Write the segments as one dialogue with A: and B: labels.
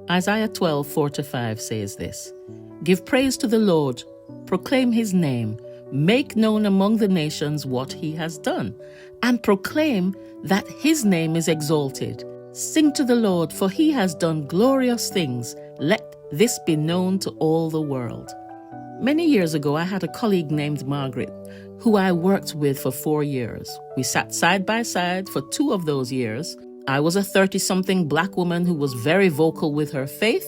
A: Isaiah 12:4-5 says this: Give praise to the Lord, proclaim his name, make known among the nations what he has done, and proclaim that his name is exalted. Sing to the Lord, for he has done glorious things. Let this be known to all the world. Many years ago, I had a colleague named Margaret, who I worked with for 4 years. We sat side by side for 2 of those years. I was a 30-something black woman who was very vocal with her faith,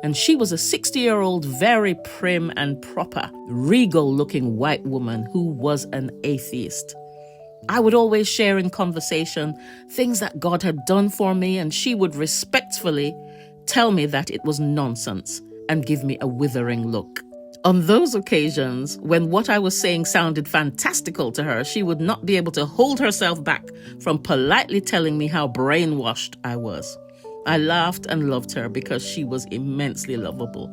A: and she was a 60-year-old, very prim and proper, regal-looking white woman who was an atheist. I would always share in conversation things that God had done for me, and she would respectfully tell me that it was nonsense and give me a withering look. On those occasions, when what I was saying sounded fantastical to her, she would not be able to hold herself back from politely telling me how brainwashed I was. I laughed and loved her because she was immensely lovable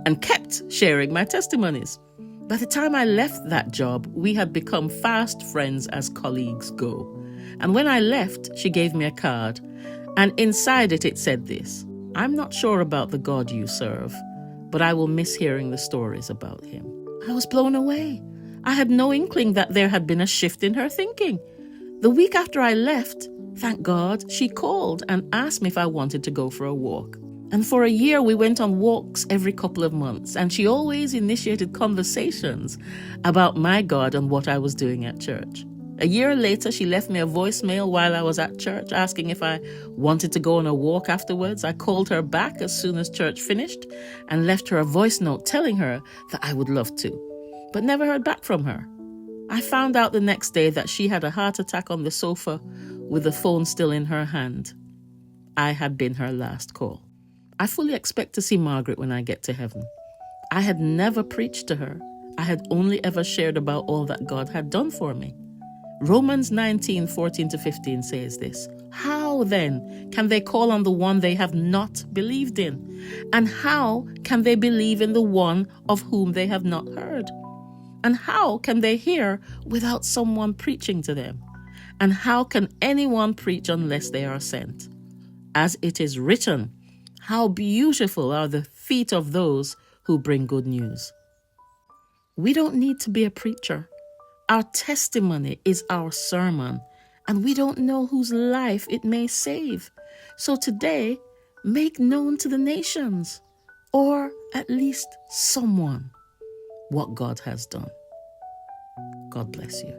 A: and kept sharing my testimonies. By the time I left that job, we had become fast friends as colleagues go. And when I left, she gave me a card, and inside it said this: I'm not sure about the God you serve, but I will miss hearing the stories about him. I was blown away. I had no inkling that there had been a shift in her thinking. The week after I left, thank God, she called and asked me if I wanted to go for a walk. And for a year, we went on walks every couple of months, and she always initiated conversations about my God and what I was doing at church. A year later, she left me a voicemail while I was at church asking if I wanted to go on a walk afterwards. I called her back as soon as church finished and left her a voice note telling her that I would love to, but never heard back from her. I found out the next day that she had a heart attack on the sofa with the phone still in her hand. I had been her last call. I fully expect to see Margaret when I get to heaven. I had never preached to her. I had only ever shared about all that God had done for me. Romans 19:14-15 says this: How then can they call on the one they have not believed in? And how can they believe in the one of whom they have not heard? And how can they hear without someone preaching to them? And how can anyone preach unless they are sent? As it is written, how beautiful are the feet of those who bring good news. We don't need to be a preacher. Our testimony is our sermon, and we don't know whose life it may save. So today, make known to the nations, or at least someone, what God has done. God bless you.